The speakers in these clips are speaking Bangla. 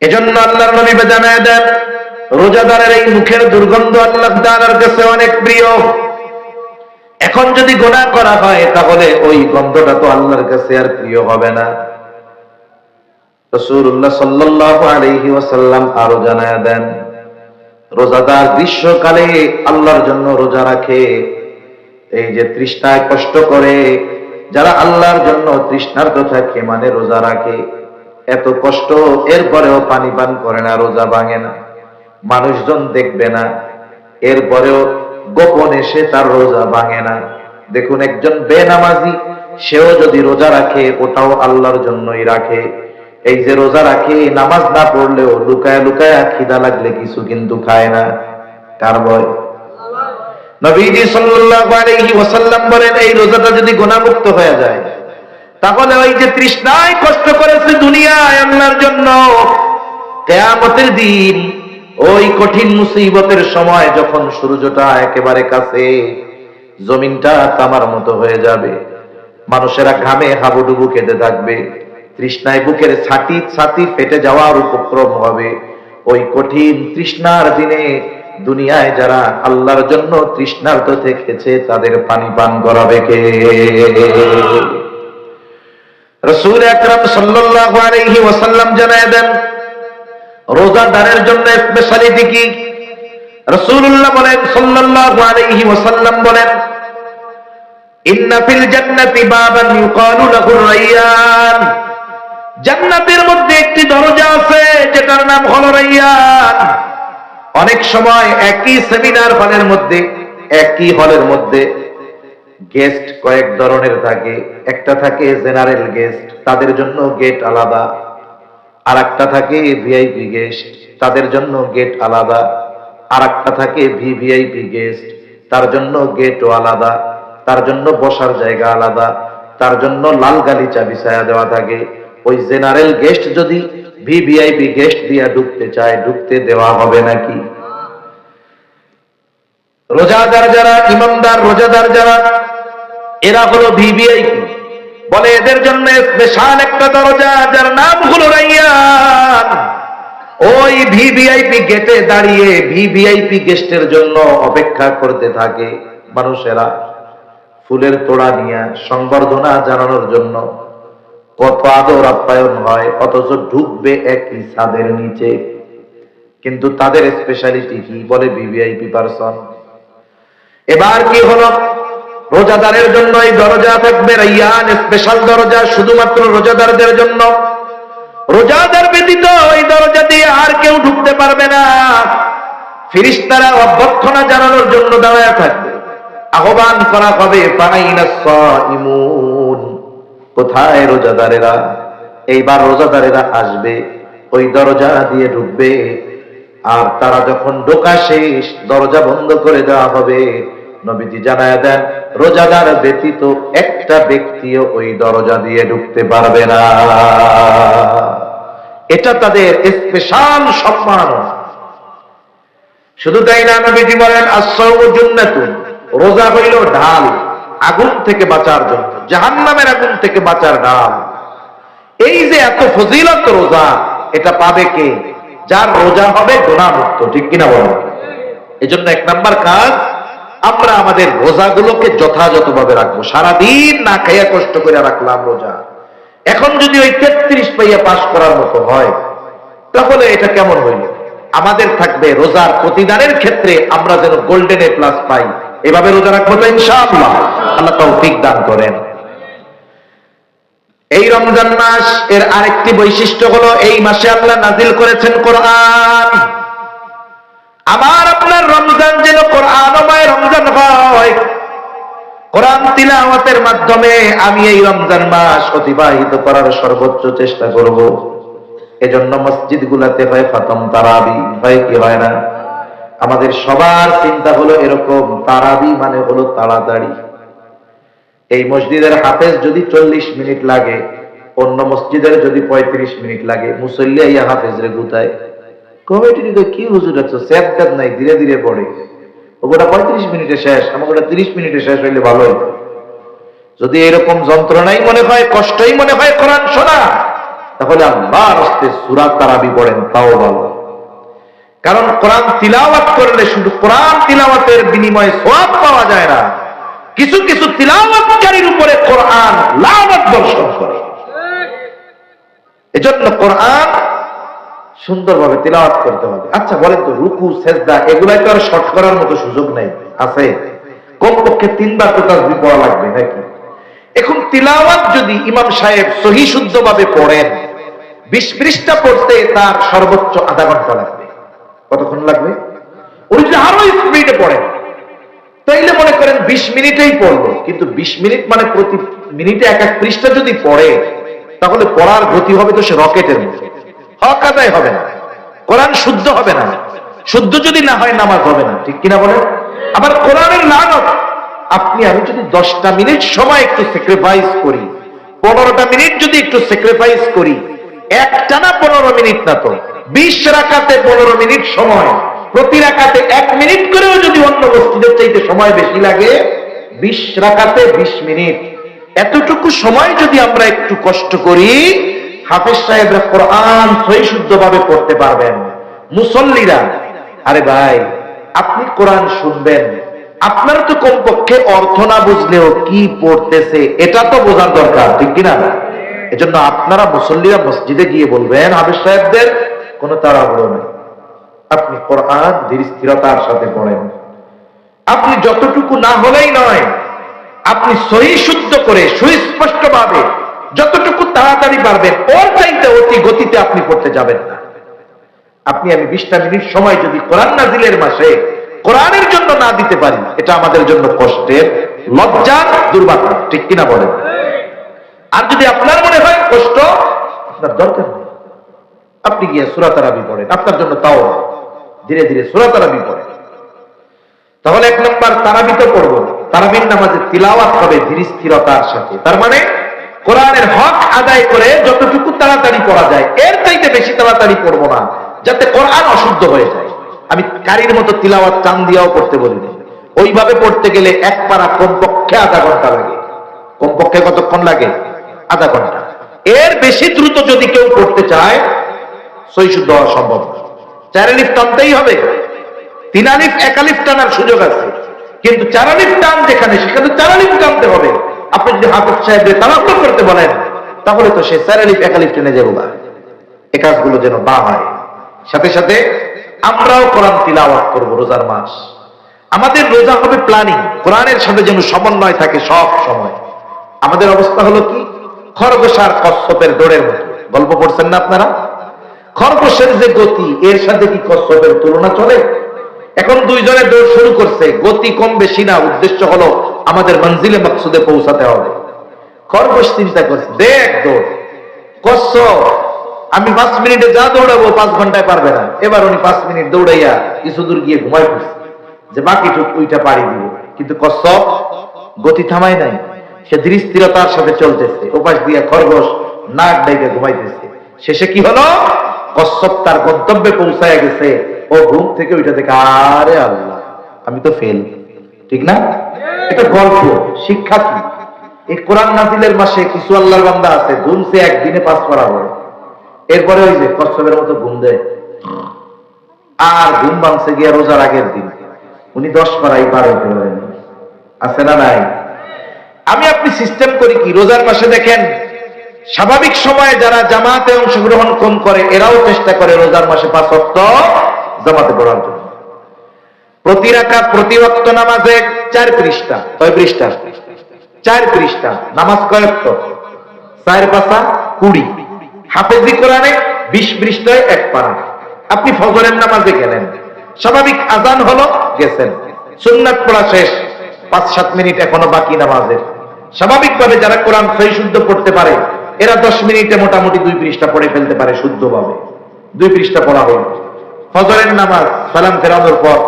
এজন্য আল্লাহর নবী জানায় দেন, রোজাদারের এই মুখের দুর্গন্ধ আল্লাহ তাআলার কাছে অনেক প্রিয়। এখন যদি গুনাহ করা হয় তাহলে ওই গন্ধটা তো আল্লাহর কাছে আর প্রিয় হবে না। রাসূলুল্লাহ সাল্লাল্লাহু আলাইহি ওয়াসাল্লাম আরো জানায় দেন, রোজাদার গ্রীষ্মকালে আল্লাহর জন্য রোজা রাখে, এই যে তৃষ্ণায় কষ্ট করে, যারা আল্লাহর জন্য তৃষ্ণার্ত থাকে মানে রোজা রাখে, এত কষ্ট এরপরেও পানি পান করে না, রোজা ভাঙে না, মানুষজন দেখবে না, এরপরেও গোপনে সে তার রোজা ভাঙে না। দেখুন, একজন বেনামাজি সেও যদি রোজা রাখে ওটাও আল্লাহর জন্যই রাখে। এই যে রোজা রাখে, নামাজ না পড়লেও লুকায় লুকায় খিদা লাগলে কিছু কিন্তু খায় না। কার ভয়? নবীজি সাল্লাল্লাহু আলাইহি ওয়াসাল্লাম বলেন, এই রোজাটা যদি গুনাহমুক্ত হয়ে যায় তাহলে ওই যে তৃষ্ণায় কষ্ট করেছে দুনিয়ায় আল্লাহর জন্য, কিয়ামতের দিন ওই কঠিন মুসিবতের সময় যখন সূর্যটা একেবারে কাছে, জমিনটা তামার মতো হয়ে যাবে, মানুষেরা ঘামে হাবুডুবু খেতে থাকবে, তৃষ্ণায় বুকের ছাতি ছাতি ফেটে যাওয়ার উপক্রম হবে, ওই কঠিন তৃষ্ণার দিনে দুনিয়ায় যারা আল্লাহর জন্য তৃষ্ণার্ত থেকেছে তাদের পানি পান করাবে কে? রাসূল আকরাম সাল্লাল্লাহু আলাইহি ওয়াসাল্লাম জানায় দেন, রোজাদারের জন্য স্পেশালিটি কি? রাসূলুল্লাহ বলেন সাল্লাল্লাহু আলাইহি ওয়াসাল্লাম বলেন, ইন্না ফিল জান্নাতি বাবান ইউকালু লাহু রায়্যান, জান্নাতের মধ্যে একটি দরজা আছে যেটার নাম হলো রায়্যান। অনেক সময় একই সেমিনার হলের মধ্যে, একই হলের মধ্যে গেস্ট কয়েক ধরনের থাকে। একটা থাকে জেনারেল গেস্ট, তাদের জন্য গেট আলাদা, আর একটা থাকে ভিআইপি গেস্ট, তাদের জন্য গেট আলাদা, আর একটা থাকে ভিভিআইপি গেস্ট, তার জন্য গেটও আলাদা, তার জন্য বসার জায়গা আলাদা, তার জন্য লাল গালিচা বিছায়া দেওয়া থাকে। ওই জেনারেল গেস্ট যদি ভিভিআইপি গেস্ট দিয়া ঢুকতে চায়, ঢুকতে দেওয়া হবে নাকি? রোজাদার যারা, ইমানদার রোজাদার যারা, এরা হলো ভিভিআইপি, বলে এদের জন্য স্পেশাল একটা দরজা যার নাম হলো রায়্যান। ওই ভিভিআইপি গেটে দাঁড়িয়ে ভিভিআইপি গেস্টের জন্য অপেক্ষা করতে থাকে মানুষেরা, ফুলের তোড়া নিয়ে সংবর্ধনা জানানোর জন্য। কত আদর আপ্যায়ন হয়, অথচ ঢুকবে একই ছাদের নিচে। কিন্তু তাদের স্পেশালিটি কি? বলে ভিভিআইপি পারসন। এবার কি হলো, রোজাদারের জন্য এই দরজা থাকবে রায়্যান, স্পেশাল দরজা শুধুমাত্র রোজাদারদের জন্য। রোজাদার ব্যতীত ওই দরজা দিয়ে আর কেউ ঢুকতে পারবে না। ফেরেশতারা অভ্যর্থনা জানানোর জন্য দাঁড়ায় থাকবে, আহ্বান করা হবে, ফাইনাস সাইমুন, কোথায় রোজাদারেরা? এইবার রোজাদারেরা আসবে, ওই দরজা দিয়ে ঢুকবে, আর তারা যখন ঢোকা শেষ দরজা বন্ধ করে দেওয়া হবে। নবীজি জানায় দেন, রোজাদার ব্যতীত একটা ব্যক্তিও ওই দরজা দিয়ে ঢুকতে পারবে না। এটা তাদের স্পেশাল সম্মান। শুধু তাই না, নবীজি বলেন, আস-সাওমু জান্নাতুন, রোজা হইল ঢাল, আগুন থেকে বাঁচার জন্য, জাহান্নামের আগুন থেকে বাঁচার ঢাল। এই যে এত ফজিলত রোজা, এটা পাবে কে? যার রোজা হবে গুনাহমুক্ত, ঠিক কিনা বলেন? এজন্য এক নাম্বার কাজ, আমরা আমাদের রোজাগুলোকে যথাযথভাবে রাখবো। সারাদিন না খাইয়া কষ্ট করে রাখলাম রোজা, এখন যদি ওই 33 পাইয়া পাস করার মতো হয় তাহলে এটা কেমন হইল? আমাদের থাকবে রোজার প্রতিদানের ক্ষেত্রে আমরা যেন গোল্ডেন এ প্লাস পাই, এভাবে রোজা রাখবো তো ইনশাআল্লাহ। আল্লাহ তৌফিক দান করেন। এই রমজান মাস এর আরেকটি বৈশিষ্ট্য হলো, এই মাসে আল্লাহ নাজিল করেছেন কোরআন। আমার আপনার রমজান যেন কোরআনময় রমজান হয়। কোরআন তিলাওয়াতের মাধ্যমে আমি এই রমজান মাস অতিবাহিত করার সর্বোচ্চ চেষ্টা করব। এজন্য মসজিদগুলোতে হয় খতম তারাবি, হয় কি হয় না? আমাদের সবার চিন্তা হলো এরকম, তারাবি মানে হলো তাড়াতাড়ি। এই মসজিদের হাফেজ যদি 40 মিনিট লাগে, অন্য মসজিদের যদি 35 মিনিট লাগে, মুসল্লি ইয়া হাফেজরে গুতায়, কমিটিতে কি হুজুর আছে, সেফ নাই, ধীরে ধীরে পড়ে, ওটা 35 মিনিটে শেষ, আমাকে ওটা 30 মিনিটে শেষ হইলে ভালো হতো। যদি এরকম যন্ত্রণাই মনে হয়, কষ্টই মনে হয় কোরআন শোনা, তাহলে আল্লাহর রাস্তায় সূরা তারাবি পড়েন, তাও ভালো। কারণ কোরআন তিলাওয়াত করলে শুধু কোরআন তিলাওয়াতের বিনিময়ে সওয়াব পাওয়া যায় না, কিছু কিছু তিলাওয়াতকারীর উপরে কোরআন লানত বর্ষণ করে। এজন্য কোরআন সুন্দরভাবে তিলাওয়াত করতে হবে। আচ্ছা বলেন তো, রুকু সেজদা এগুলাই তো আর শর্ট করার মতো সুযোগ নেই, আছে? কমপক্ষে 3 বার তো তাসবিহ পড়া লাগবে নাকি? এখন তিলাওয়াত যদি ইমাম সাহেব সহি শুদ্ধভাবে পড়েন, 20 পৃষ্ঠা পড়তে তার সর্বোচ্চ আধা ঘন্টা লাগবে। কতক্ষণ লাগবে? উনি যদি আরো স্পিডে পড়েন তাইলে মনে করেন 20 মিনিটেই পড়লো, কিন্তু 20 মিনিট মানে প্রতি মিনিটে এক এক পৃষ্ঠা যদি পড়ে, তাহলে পড়ার গতি হবে তো সে রকেটের মতো, হক আদায় হবে না, কোরআন শুদ্ধ হবে না। শুদ্ধ যদি না হয় নামাজ হবে না, ঠিক কিনা বলেন? আবার কোরআনের লানত, আপনি আমি যদি 10টা মিনিট সময় একটু স্যাক্রিফাইস করি, 15টা মিনিট যদি একটু স্যাক্রিফাইস করি, একটানা 15 মিনিট না তো 20 রাকাতে 15 মিনিট সময়, প্রতি রাকাতে 1 মিনিট করেও যদি অন্য মসজিদের চাইতে সময় বেশি লাগে, 20 রাকাতে 20 মিনিট, এতটুকু সময় যদি আমরা একটু কষ্ট করি, হাফেজ সাহেবরা কোরআন সহি শুদ্ধভাবে পড়তে পারবেন। মুসল্লিরা, আরে ভাই আপনি কোরআন শুনবেন, আপনার তো কমপক্ষে অর্থ না বুঝলেও কি পড়তেছে এটা তো বোঝার দরকার, ঠিক কিনা? এজন্য আপনারা মুসল্লিরা মসজিদে গিয়ে বলবেন হাফেজ সাহেবদের কোনো তাড়াহুড়ো নেই, আপনি কোরআন ধীর স্থিরতার সাথে পড়েন। আপনি যতটুকু না হলেই নয়, আপনি সহি শুদ্ধ করে সুস্পষ্টভাবে যতটুকু তাড়াতাড়ি পারবেন ওর চাইতে অতি গতিতে আপনি পড়তে যাবেন না। আপনি আমি 20টা মিনিট সময় যদি কোরআন নাজিলের মাসে কোরআনের জন্য না দিতে পারি, এটা আমাদের জন্য কষ্টের, লজ্জার, দুর্ভাগ্য, ঠিক কিনা বলেন? আর যদি আপনার মনে হয় কষ্ট, আপনার দরকার নেই, আপনি গিয়ে সূরা তারাবি পড়েন, আপনার জন্য তাও ধীরে ধীরে সূরা তারাবি পড়েন। তাহলে 1 নম্বর তারাবি তো পড়বো, তারাবির নামাজে তিলাওয়াত হবে ধীর স্থিরতার সাথে। তার মানে কোরআনের হক আদায় করে যতটুকু তাড়াতাড়ি পড়া যায় এর চাইতে বেশি তাড়াতাড়ি পড়বো না, যাতে কোরআন অশুদ্ধ হয়ে যায়। আমি কারির মতো তিলাওয়াত টান দিয়াও পড়তে বলিনি, ওইভাবে পড়তে গেলে এক পারা কমপক্ষে আধা ঘন্টা লাগে। কমপক্ষে কতক্ষণ লাগে? আধা ঘন্টা। এর বেশি দ্রুত যদি কেউ পড়তে চায়, সহি শুদ্ধ হওয়া সম্ভব না। 4 আলিফ টানতেই হবে, 3 আলিফ 1 আলিফ টানার সুযোগ আছে, কিন্তু 4 আলিফ টান যেখানে, সেখানে 4 আলিফ টানতে হবে। আপনি যদি হাফেজ সাহেবদের তালাক্কুল করতে বলেন, তাহলে তো সে 4 আলিফ 1 আলিফ টেনে যাবো না। এই কাজগুলো যেন না হয়। সাথে সাথে আমরাও কোরআন তিলাওয়াত করব রোজার মাস। আমাদের রোজা হবে প্ল্যানিং, কোরআনের সাথে যেন সমন্বয় থাকে সব সময়। আমাদের অবস্থা হলো কি, খরগোশ আর কচ্ছপের দৌড়ের মতো। গল্প পড়ছেন না আপনারা? খরগোশের যে গতি, এর সাথে কি কচ্ছপের তুলনা চলে? এখন দুইজনে দৌড় শুরু করছে, গতি কম বেশি না, উদ্দেশ্য হলো আমাদের মঞ্জিলে মাকসুদে পৌঁছাতে হবে। খরগোশ চিন্তা করছে, দেখ দৌড়, কচ্ছপ আমি 5 মিনিটে যা দৌড়াবো 5 ঘন্টায় পারবে না। এবার উনি 5 মিনিট দৌড়াইয়া কিছু দূর গিয়ে ঘুমাই পড়ছে, যে বাকিটুক ওইটা পাড়ি দিব। কিন্তু কচ্ছপ গতি থামায় নাই, সে ধীর স্থিরতার সাথে চলতেছে। ওপাশ দিয়ে খরগোশ নাক ডাইকে ঘুমাইতেছে। শেষে কি হলো, কচ্ছপ তার গন্তব্যে পৌঁছায় গেছে, ও ঘুম থেকে ওইটা থেকে, আরে আল্লাহ আমি তো ফেল। ঠিক না? এটা গল্প, শিক্ষা কি? এই কোরআন নাজিলের মাসে কিছু আল্লাহর বান্দা আছে ঘুমছে একদিনে 5 পারা হয়, এরপরে ওই যে কচ্ছপের মতো ঘুম দেয়, আর ঘুম ভাঙছে গিয়া রোজার আগের দিন উনি 10 পারাই পার হতে পারেন। আছে না নাই? আমি আপনি সিস্টেম করি কি, রোজার মাসে দেখেন স্বাভাবিক সময়ে যারা জামাতে অংশগ্রহণ কম করে, এরাও চেষ্টা করে রোজার মাসে 5 ওয়াক্ত জামাতে পড়ার জন্য। প্রতি রাকাত প্রতি ওয়াক্ত নামাজে 4 পৃষ্ঠা। কয় পৃষ্ঠা? 4 পৃষ্ঠা। নামাজ কয় ওয়াক্ত? 4 পাঁচা 20। হাফেজি কোরআনে 20 পৃষ্ঠায় 1 পারা। আপনি ফজরের নামাজে গেলেন, স্বাভাবিক আজান হলো, গেছেন, সুন্নাত পড়া শেষ, 5-7 মিনিট এখনো বাকি নামাজের। স্বাভাবিকভাবে যারা কোরআন সহি শুদ্ধ পড়তে পারে, এরা 10 মিনিটে মোটামুটি 2 পৃষ্ঠা পড়ে ফেলতে পারে শুদ্ধভাবে। 2 পৃষ্ঠা পড়া হল। ফজরের নামাজ সালাম ফেরানোর পর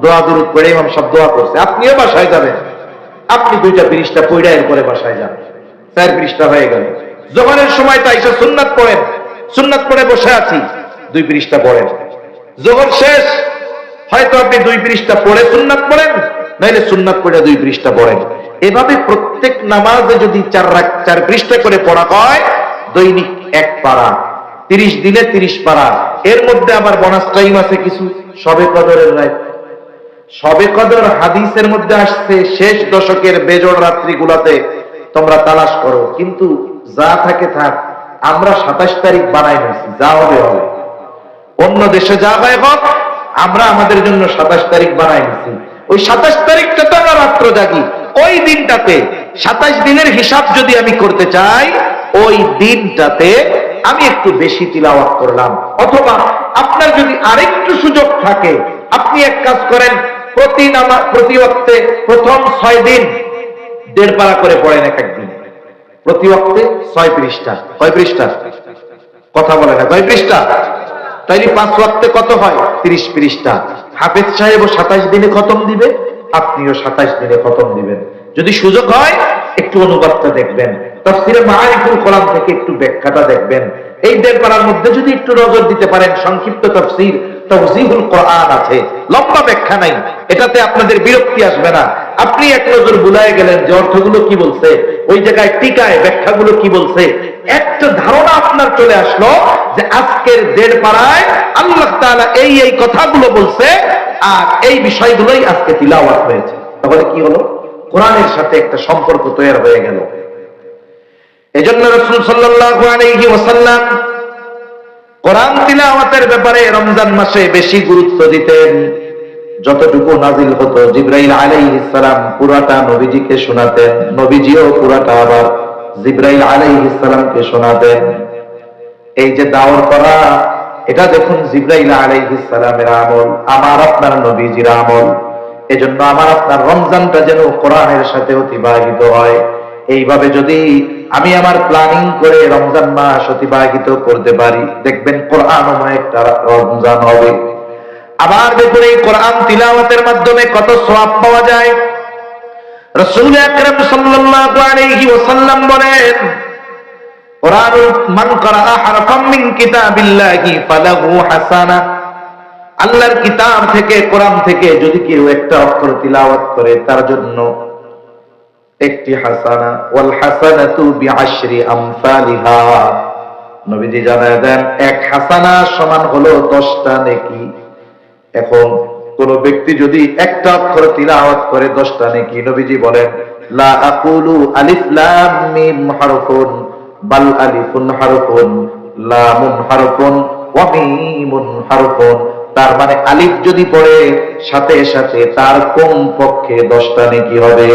দোয়া দুরুদ পড়ে ইমাম সব দোয়া করছে, আপনিও বাসায় যাবেন, আপনি 2টা পৃষ্ঠা পড়ে এরপরে বাসায় যান, 4 পৃষ্ঠা হয়ে গেল। যোহরের সময় তাই সুন্নাত পড়েন, সুন্নাত পড়ে বসে আছি, 2 পৃষ্ঠা পড়েন। যোহর শেষ, হয়তো আপনি 2 পৃষ্ঠা পড়ে সুন্নাত পড়েন, নাইলে সুন্নাত পড়ে 2 পৃষ্ঠা পড়েন। এভাবে প্রত্যেক নামাজে যদি 4 পৃষ্ঠা করে পড়া হয়, দৈনিক এক পারা, 30 দিনে 30 পারা, এর মধ্যে আবার বোনাস টাইম আছে কিছু, শবে কদরের রাত। শবে কদর হাদিসের মধ্যে আসছে শেষ দশকের বেজোড় রাত্রিগুলোতে তোমরা তালাশ করো, কিন্তু যা থাকে থাক, আমরা 27 তারিখ বানাই নিয়েছি, যা হবে হবে। অন্য দেশে যা হয় হোক, আমরা আমাদের জন্য 27 তারিখ বানাই নিয়েছি। ওই 27 তারিখটা তো আমরা রাত্র জাগি, ওই দিনটাতে 27 দিনের হিসাব যদি আমি করতে চাই, ওই দিনটাতে আমি একটু বেশি তিলাওয়াত করলাম। অথবা আপনার যদি আরেকটু সুযোগ থাকে, আপনি এক কাজ করেন, প্রতি ওয়াক্তে প্রথম 6 দিন 1.5 পারা করে পড়েন এক একদিন, প্রতি ওয়াক্তে 6 পৃষ্ঠা। কয় পৃষ্ঠা? কথা বলে না, কয় পৃষ্ঠা? তাইলে 5 ওয়াক্তে কত হয়? 30 পৃষ্ঠা। হাফেজ সাহেবও 27 দিনে খতম দিবে, আপনিও 27 দিনে খতম দিবেন। যদি সুযোগ হয় একটু অনুবাদটা দেখবেন, তাফসীরে মাআরিফুল কোরআন থেকে একটু ব্যাখ্যাটা দেখবেন। এই 1.5 পারার মধ্যে যদি একটু নজর দিতে পারেন, সংক্ষিপ্ত তাফসীর তাওজীহুল কোরআন আছে, লম্বা ব্যাখ্যা নাই, এটাতে আপনাদের বিরক্তি আসবে না। আপনি এক নজর বুলায় গেলেন যে অর্থগুলো কি বলছে, ওই জায়গায় টিকায় ব্যাখ্যাগুলো কি বলছে, একটা ধারণা আপনার চলে আসলো যে আজকের 1.5 পারায় আল্লাহ তাআলা এই এই কথাগুলো বলছে, আর এই বিষয়গুলোই আজকে তিলাওয়াত হয়েছে। তাহলে কি হলো? কোরআনের সাথে একটা সম্পর্ক তৈরি হয়ে গেল। এজন্য রাসূল সাল্লাল্লাহু আলাইহি ওয়াসাল্লাম কোরআন তিলাওয়াতের ব্যাপারে রমজান মাসে বেশি গুরুত্ব দিতেন। যতটুকু নাজিল হতো জিবরাইল আলাইহিস সালাম পুরাটা নবীজিকে শোনাতেন, নবীজিও পুরাটা আবার জিবরাইল আলাইহিস সালামকে শোনাতেন। এই যে দাওয়াত করা, এটা দেখুন জিবরাইল আলাইহিস সালামের আমল, আমার আপনার নবীজির আমল। এজন্য আমার আপনার রমজানটা যেন কোরআনের সাথে অতিবাহিত হয়। এইভাবে যদি আমি আমার প্ল্যানিং করে রমজান মাস অতিবাহিত করতে পারি, দেখবেন কোরআনময় একটা রমজান হবে। আবার দেখুন এই কোরআন তিলাওয়াতের মাধ্যমে কত সওয়াব পাওয়া যায়। রাসূল আকরাম সাল্লাল্লাহু আলাইহি ওয়াসাল্লাম বলেন, কোরআন মান ক্বারা হারফাম মিন কিতাবিল্লাহি ফালাহু হাসানা। আল্লাহর কিতাব থেকে, কোরআন থেকে যদি কেউ একটা অক্ষর তিলাওয়াত করে, তার জন্য একটি হাসানা, ওয়াল হাসানাতু বিআশরি আমসালিহা। নবীজি জানায় দেন, এক হাসানা সমান হলো 10টা নেকি। এখন কোন ব্যক্তি যদি একটা অক্ষর তিলাওয়াত করে 10টা নেকি, নবীজি বলেন, লা আকুলু আলিফ লাম মিম হারফুন বাল আলিফুন হারফুন, লামুন হারফুন ওয়া মিমুন হারফুন। তার মানে আলিফ যদি পড়ে, সাথে সাথে তার কম পক্ষে 10টা নেকি হবে।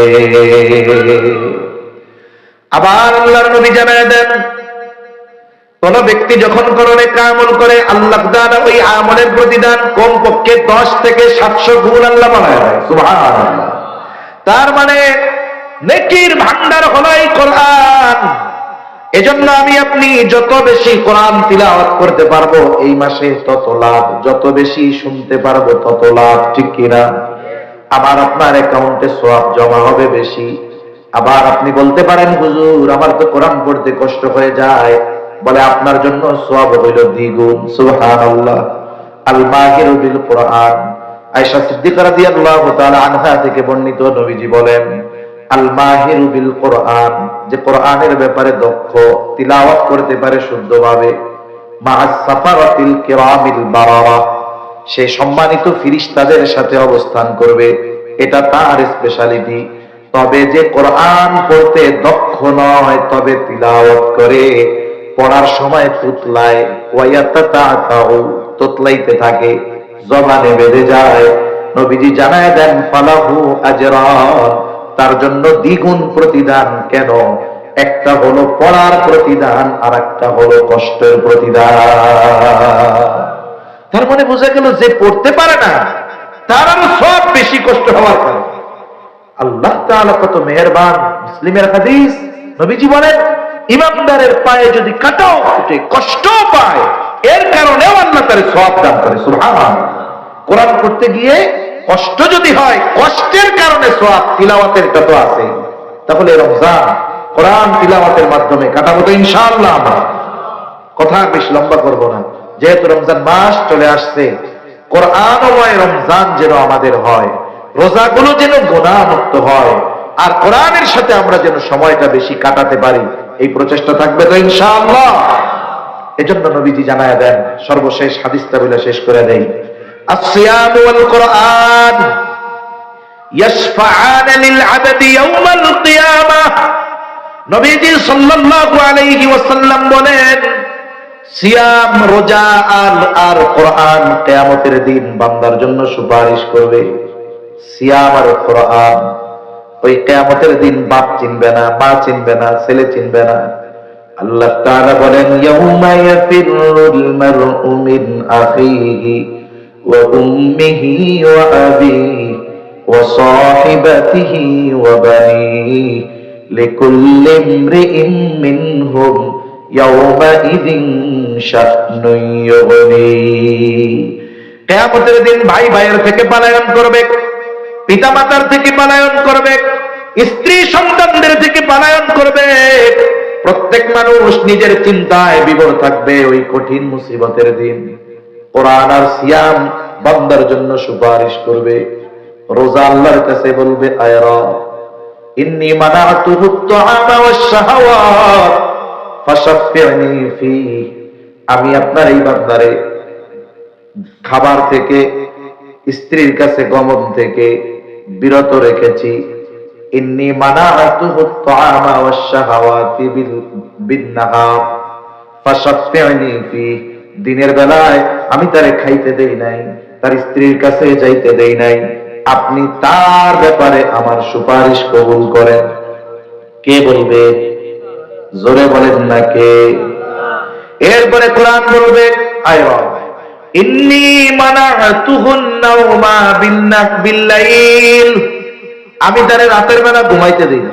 আবার আল্লাহর নবী জানায় দেন, কোন ব্যক্তি যখন কোন নেক আমল করে, আল্লাহ তাআলা ওই আমলের প্রতিদান কম পক্ষে 10 থেকে 700 গুণ আল্লাহ বাড়ায় দেয়। সুবহানাল্লাহ। তার মানে নেকির ভান্ডার হলো এই কোরআন। এজন্য আমি আপনি যত বেশি কোরআন তিলাওয়াত করতে পারবো এই মাসে তত লাভ, যত বেশি শুনতে পারবো তত লাভ, ঠিক কিনা? আমার আপনার অ্যাকাউন্টে সওয়াব জমা হবে বেশি। আবার আপনি বলতে পারেন, হুজুর আমার তো কোরআন পড়তে কষ্ট হয়ে যায়। বলে, আপনার জন্য সওয়াব হইল দ্বিগুণ। সুবহানাল্লাহ। আল মাহিরু বিল কোরআন। আয়েশা সিদ্দিকা রাদিয়াল্লাহু তাআলা আনহা থেকে বর্ণিত, নবীজি বলেন, আল মাহিরু বিল কোরআন, যে কোরআনের ব্যাপারে দক্ষ, তিলাওয়াত করতে পারে শুদ্ধভাবে, মা'আস সাফারাতিল কিরামিল বারারা, সে সম্মানিত ফেরেশতাদের সাথে অবস্থান করবে, এটা তার স্পেশালিটি। তবে যে কোরআন পড়তে দক্ষ নয়, তবে তিলাওয়াত করে, পড়ার সময় তুতলায়, ওয়ায়াতাতাউ, তুতলাইতে থাকে, জবানে বেঁধে যায়, নবীজি জানায় দেন, ফালাহু আজরান, তার জন্য দ্বিগুণ প্রতিদান। কেন? একটা হলো পড়ার প্রতিদান, আর একটা হলো কষ্টের প্রতিদান। তার মানে বোঝা গেল যে পড়তে পারে না, তার আরো সব বেশি কষ্ট হওয়ার কারণ। আল্লাহ তাআলা কত মেহেরবান। মুসলিমের হাদিস, নবীজি বলেন, ইমানদারের পায়ে যদি কাটাও ফুটে, কষ্ট পায়, এর কারণেও আল্লাহ তার সওয়াব দান করে। সুবহানাল্লাহ। কোরআন পড়তে গিয়ে কষ্ট যদি হয়, কষ্টের কারণে সওয়াব, তিলাওয়াতের টা তো আছে। তাহলে রমজান কোরআন তিলাওয়াতের মাধ্যমে কাটাবো তো ইনশাআল্লাহ। আমরা কথা বেশি লম্বা করব না, যেহেতু রমজান মাস চলে আসছে। কোরআনময় রমজান যেন আমাদের হয়, রোজাগুলো যেন গুনাহমুক্ত হয়, আর কোরআনের সাথে আমরা যেন সময়টা বেশি কাটাতে পারি, এই প্রচেষ্টা থাকবে তো ইনশাআল্লাহ। এজন্য নবীজি জানায়া দেন, সর্বশেষ হাদিসটা বলে শেষ করে দেই, আসসিয়াম ওয়াল কুরআন ইয়াশফাআন লিল আবদি ইয়াওমাল কিয়ামাহ। নবীজি সাল্লাল্লাহু আলাইহি ওয়াসাল্লাম বলেন, সিয়াম, রোজা আর কোরআন কিয়ামতের দিন বান্দার জন্য সুপারিশ করবে। সিয়াম আর কোরআন, ওই কিয়ামতের দিন বাপ চিনবে না, মা চিনবে না, ছেলে চিনবে না। আল্লাহ তাআলা বলেন, ইয়াউমা ইয়াফিরুল মারউ মিন আখিহি ওয়া উম্মিহি ওয়া আবিহি ওয়া সাহিবাতিহি ওয়া বানিহি লিকুল্লি ইমরিইন মিনহুম ইয়াউমাইযিন শা'নুন ইউগনি। কিয়ামতের দিন ভাই ভাইয়ের থেকে পলায়ন করবে, পিতামাতার থেকে পলায়ন করবে, স্ত্রী সন্তানদের থেকে পলায়ন করবে। প্রত্যেক মানুষ নিজের চিন্তায় বিভোর থাকবে ওই কঠিন মুসিবতের দিন। কোরআন আর সিয়াম বান্দার জন্য সুপারিশ করবে। রোজা আল্লাহর কাছে বলবে, আয় রব, ইন্নী মানাতুহু আত-তাআমা ওয়াশ-শাহাওয়াত ফাশাফি'নি ফি। আমি আপনার এই বান্দারে খাবার থেকে, স্ত্রীর কাছে গমন থেকে বিরত রেখেছি। ইন্নী মানাতুহু আত-তাআমা ওয়াশ-শাহাওয়াতি বিন-নাহার ফাশাফি'নি ফি। দিনের বেলায় আমি তারে খাইতে দেই নাই, তার স্ত্রীর কাছে যাইতে দেই নাই। আপনি তার ব্যাপারে আমার সুপারিশ কবুল করেন। কে বলবে? জোরে বলেন না কে? এরপরে কোরআন বলবে, আয় রব, ইন্নী মানাতুহুন নাওমা বিল-লাইল। আমি তারে রাতের বেলা ঘুমাইতে দেই না।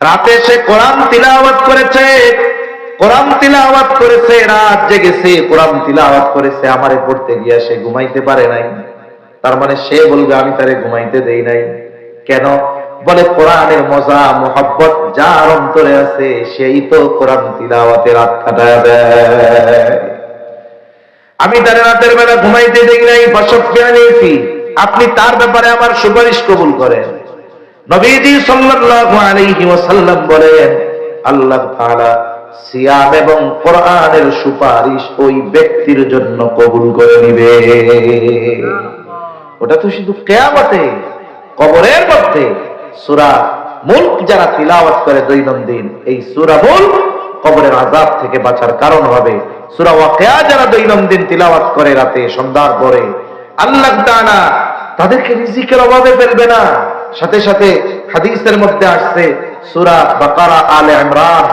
রাতে সে কোরআন তিলাওয়াত করেছে, কোরআন তিলাওয়াত করেছে, রাত জেগেছে, কোরআন তিলাওয়াত করেছে, আমারে পড়তে গিয়া সে ঘুমাইতে পারে নাই। তার মানে সে বলবে আমি তারে ঘুমাইতে দেই নাই। কেন? বলে কোরআনের মজা মোহাব্বত যার অন্তরে আছে সেই তো কোরআন তিলাওয়াতে রাত কাটায় দেয়। আমি তারে রাতের বেলা ঘুমাইতে দেই নাই, ফাশাফি'নি ফি। আপনি তার ব্যাপারে আমার সুপারিশ কবুল করেন। নবীজি সাল্লাল্লাহু আলাইহি ওয়াসাল্লাম বলেন, আল্লাহ তাআলা সিয়াম এবং কোরআনের সুপারিশ ওই ব্যক্তির জন্য কবুল করে নিবে। ওটা তো শুধু কিয়ামতে, কবরের মধ্যে সূরা মুলক যারা তিলাওয়াত করে দৈনন্দিন, এই সূরা মুলক কবরের আযাব থেকে বাঁচার কারণ হবে। সূরা ওয়াকিয়া যারা দৈনন্দিন তিলাওয়াত করে রাতে সন্ধ্যার পরে, আল্লাহ তাআলা তাদেরকে রিজিকের অভাবে ফেলবে না। সাথে সাথে হাদিসের মধ্যে আসছে সূরা বাকারা, আলে ইমরান,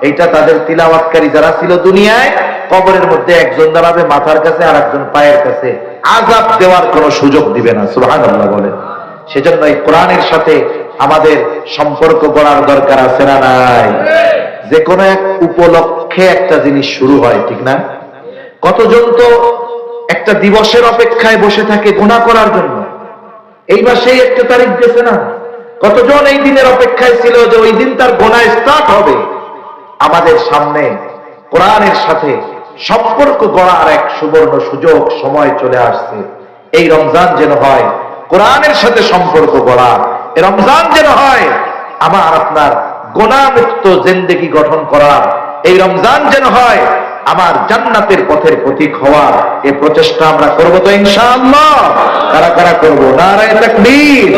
এইটা তাদের তিলাওয়াতকারী যারা ছিল দুনিয়ায়, কবরের মধ্যে একজন দাঁড়াবে মাথার কাছে আর একজন পায়ের কাছে, আযাব দেওয়ার কোনো সুযোগ দিবে না। সুবহানাল্লাহ বলেন। সেজন্য এই কোরআনের সাথে আমাদের সম্পর্ক গড়ার দরকার আছে না নাই? যে কোনো এক উপলক্ষে একটা জিনিস শুরু হয়, ঠিক না? কতজন তো একটা দিবসের অপেক্ষায় বসে থাকে গুনাহ করার জন্য। এই মাসেই একটা তারিখ গেছে না, কতজন এই দিনের অপেক্ষায় ছিল যে ওই দিন তার গুনাহ স্টার্ট হবে। আমাদের সামনে কোরআনের সাথে সম্পর্ক গড়ার এক সুবর্ণ সুযোগ সময় চলে আসছে। এই রমজান যেন হয় কোরআনের সাথে সম্পর্ক গড়া, এই রমজান যেন হয় আমার আপনার গুনাহমুক্ত জিন্দেগি গঠন করার, এই রমজান যেন হয় আমার জান্নাতের পথের প্রতীক হওয়ার। এই প্রচেষ্টা আমরা করবো তো ইনশাআল্লাহ? কারা কারা করবো? নারায়ে তাকবীর।